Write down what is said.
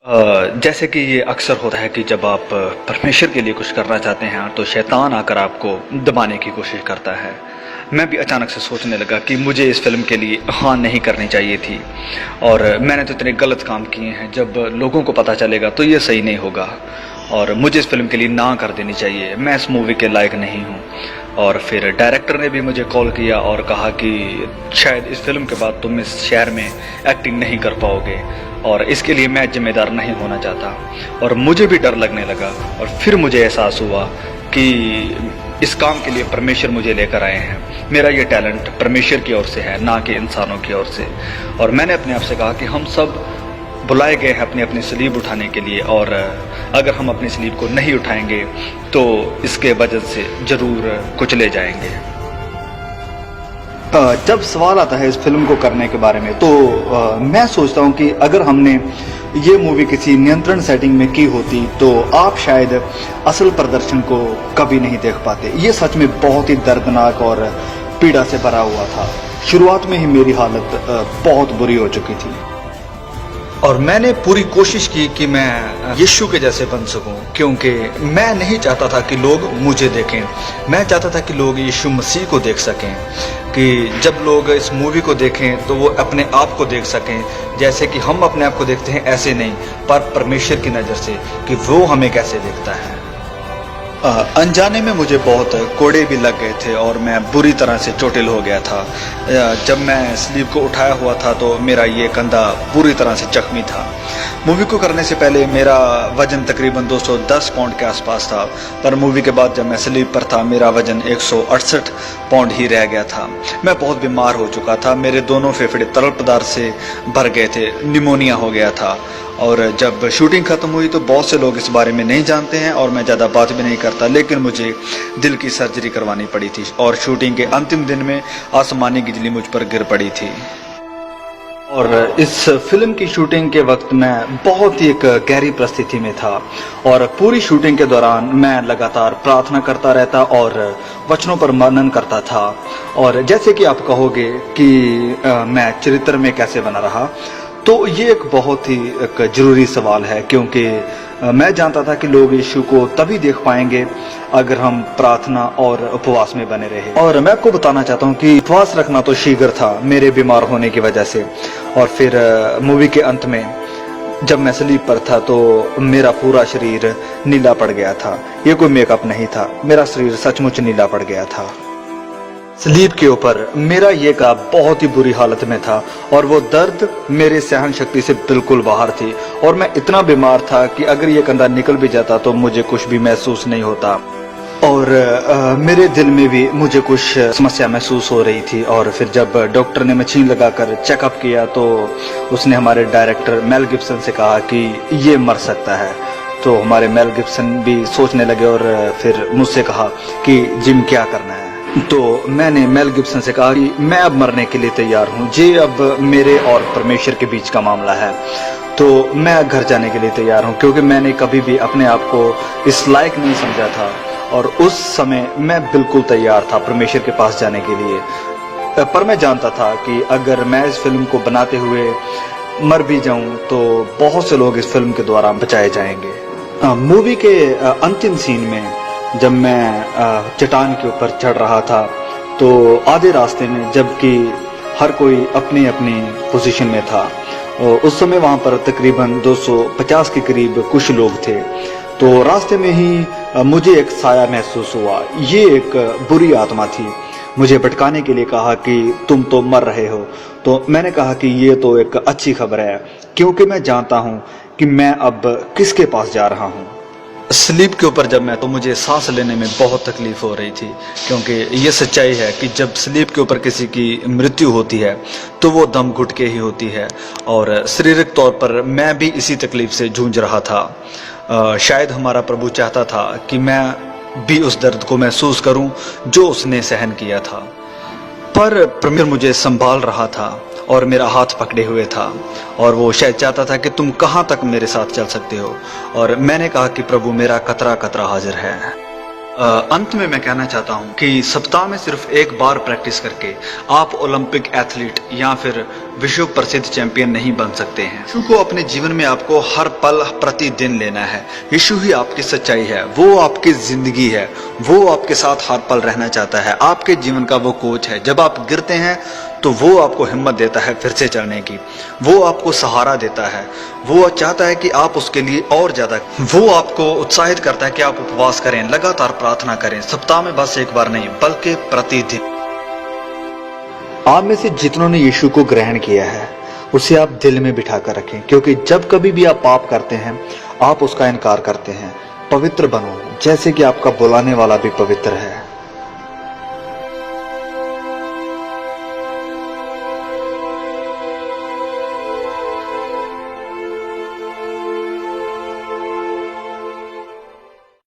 जैसे कि ये अक्सर होता है कि जब आप परमेश्वर के लिए कुछ करना चाहते हैं तो शैतान आकर आपको दबाने की कोशिश करता है। मैं भी अचानक से सोचने लगा कि मुझे इस फिल्म के लिए हाँ नहीं करनी चाहिए थी और मैंने तो इतने गलत काम किए हैं, जब लोगों को पता चलेगा तो ये सही नहीं होगा और मुझे इस फिल्म के लिए ना कर देनी चाहिए, मैं इस मूवी के लायक नहीं हूँ। और फिर डायरेक्टर ने भी मुझे कॉल किया और कहा कि शायद इस फिल्म के बाद तुम इस शहर में एक्टिंग नहीं कर पाओगे और इसके लिए मैं जिम्मेदार नहीं होना चाहता। और मुझे भी डर लगने लगा और फिर मुझे एहसास हुआ कि इस काम के लिए परमेश्वर मुझे लेकर आए हैं, मेरा ये टैलेंट परमेश्वर की ओर से है, ना कि इंसानों की ओर से। और मैंने अपने आप से कहा कि हम सब बुलाए गए हैं अपनी अपनी सलीब उठाने के लिए और अगर हम अपनी सलीब को नहीं उठाएंगे तो इसके वजह से जरूर कुचले जाएंगे। जब सवाल आता है इस फिल्म को करने के बारे में तो मैं सोचता हूं कि अगर हमने ये मूवी किसी नियंत्रण सेटिंग में की होती तो आप शायद असल प्रदर्शन को कभी नहीं देख पाते। ये सच में बहुत ही दर्दनाक और पीड़ा से भरा हुआ था। शुरुआत में ही मेरी हालत बहुत बुरी हो चुकी थी और मैंने पूरी कोशिश की कि मैं यीशु के जैसे बन सकूं, क्योंकि मैं नहीं चाहता था कि लोग मुझे देखें, मैं चाहता था कि लोग यीशु मसीह को देख सकें, कि जब लोग इस मूवी को देखें तो वो अपने आप को देख सकें जैसे कि हम अपने आप को देखते हैं, ऐसे नहीं पर परमेश्वर की नज़र से कि वो हमें कैसे देखता है। अनजाने में मुझे बहुत कोड़े भी लग गए थे और मैं बुरी तरह से चोटिल हो गया था। जब मैं स्लीव को उठाया हुआ था तो मेरा ये कंधा पूरी तरह से जख्मी था। मूवी को करने से पहले मेरा वजन तकरीबन 210 पाउंड के आसपास था, पर मूवी के बाद जब मैं स्लीव पर था मेरा वजन 168 पाउंड ही रह गया था। मैं बहुत बीमार हो चुका था, मेरे दोनों फेफड़े तरल पदार्थ से भर गए थे, निमोनिया हो गया था। और जब शूटिंग ख़त्म हुई तो बहुत से लोग इस बारे में नहीं जानते हैं और मैं ज़्यादा बात भी नहीं करता, लेकिन मुझे दिल की सर्जरी करवानी पड़ी थी और शूटिंग के अंतिम दिन में आसमानी बिजली मुझ पर गिर पड़ी थी। और इस फिल्म की शूटिंग के वक्त मैं बहुत ही एक गहरी परिस्थिति में था और पूरी शूटिंग के दौरान मैं लगातार प्रार्थना करता रहता और वचनों पर मनन करता था। और जैसे कि आप कहोगे कि मैं चरित्र में कैसे बना रहा, तो ये एक बहुत ही एक जरूरी सवाल है, क्योंकि मैं जानता था कि लोग यीशु को तभी देख पाएंगे अगर हम प्रार्थना और उपवास में बने रहे। और मैं आपको बताना चाहता हूँ कि उपवास रखना तो शीघ्र था मेरे बीमार होने की वजह से। और फिर मूवी के अंत में जब मैं स्लीप पर था तो मेरा पूरा शरीर नीला पड़ गया था। ये कोई मेकअप नहीं था, मेरा शरीर सचमुच नीला पड़ गया था। स्लीप के ऊपर मेरा ये का बहुत ही बुरी हालत में था और वो दर्द मेरे सहन शक्ति से बिल्कुल बाहर थी और मैं इतना बीमार था कि अगर ये कंधा निकल भी जाता तो मुझे कुछ भी महसूस नहीं होता। और मेरे दिल में भी मुझे कुछ समस्या महसूस हो रही थी। और फिर जब डॉक्टर ने मशीन लगाकर चेकअप किया तो उसने हमारे डायरेक्टर मेल गिब्सन से कहा कि ये मर सकता है। तो हमारे मेल गिब्सन भी सोचने लगे और फिर मुझसे कहा कि जिम क्या करना है। तो मैंने मेल गिब्सन से कहा कि मैं अब मरने के लिए तैयार हूँ, ये अब मेरे और परमेश्वर के बीच का मामला है, तो मैं घर जाने के लिए तैयार हूँ, क्योंकि मैंने कभी भी अपने आप को इस लायक नहीं समझा था और उस समय मैं बिल्कुल तैयार था परमेश्वर के पास जाने के लिए। पर मैं जानता था कि अगर मैं इस फिल्म को बनाते हुए मर भी जाऊं तो बहुत से लोग इस फिल्म के द्वारा बचाए जाएंगे। मूवी के अंतिम सीन में जब मैं चट्टान के ऊपर चढ़ रहा था तो आधे रास्ते में, जबकि हर कोई अपनी अपनी पोजीशन में था, उस समय वहां पर तकरीबन 250 के करीब कुछ लोग थे। तो रास्ते में ही मुझे एक साया महसूस हुआ। ये एक बुरी आत्मा थी, मुझे भटकाने के लिए कहा कि तुम तो मर रहे हो। तो मैंने कहा कि ये तो एक अच्छी खबर है, क्योंकि मैं जानता हूँ कि मैं अब किसके पास जा रहा हूँ। स्लीप के ऊपर जब मैं तो मुझे सांस लेने में बहुत तकलीफ हो रही थी, क्योंकि ये सच्चाई है कि जब स्लीप के ऊपर किसी की मृत्यु होती है तो वो दम घुट के ही होती है और शारीरिक तौर पर मैं भी इसी तकलीफ से जूझ रहा था। शायद हमारा प्रभु चाहता था कि मैं भी उस दर्द को महसूस करूं जो उसने सहन किया था, पर परमेश्वर मुझे संभाल रहा था और मेरा हाथ पकड़े हुए था और वो शायद चाहता था कि तुम कहाँ तक मेरे साथ चल सकते हो। और मैंने कहा कि प्रभु मेरा कतरा कतरा हाजिर है। अंत में मैं कहना चाहता हूं कि सप्ताह में सिर्फ एक बार प्रैक्टिस करके आप ओलंपिक एथलीट या फिर विश्व प्रसिद्ध चैंपियन नहीं बन सकते हैं। यीशु को अपने जीवन में आपको हर पल प्रतिदिन लेना है। यीशु ही आपकी सच्चाई है, वो आपकी जिंदगी है, वो आपके साथ हर पल रहना चाहता है, आपके जीवन का वो कोच है। जब आप गिरते हैं तो वो आपको हिम्मत देता है फिर से चलने की, वो आपको सहारा देता है, वो चाहता है कि आप उसके लिए और ज्यादा, वो आपको उत्साहित करता है कि आप उपवास करें, लगातार प्रार्थना करें, सप्ताह में बस एक बार नहीं बल्कि प्रतिदिन। आप में से जितनों ने यीशु को ग्रहण किया है उसे आप दिल में बिठा कर रखें, क्योंकि जब कभी भी आप पाप करते हैं आप उसका इनकार करते हैं। पवित्र बनो जैसे कि आपका बुलाने वाला भी पवित्र है।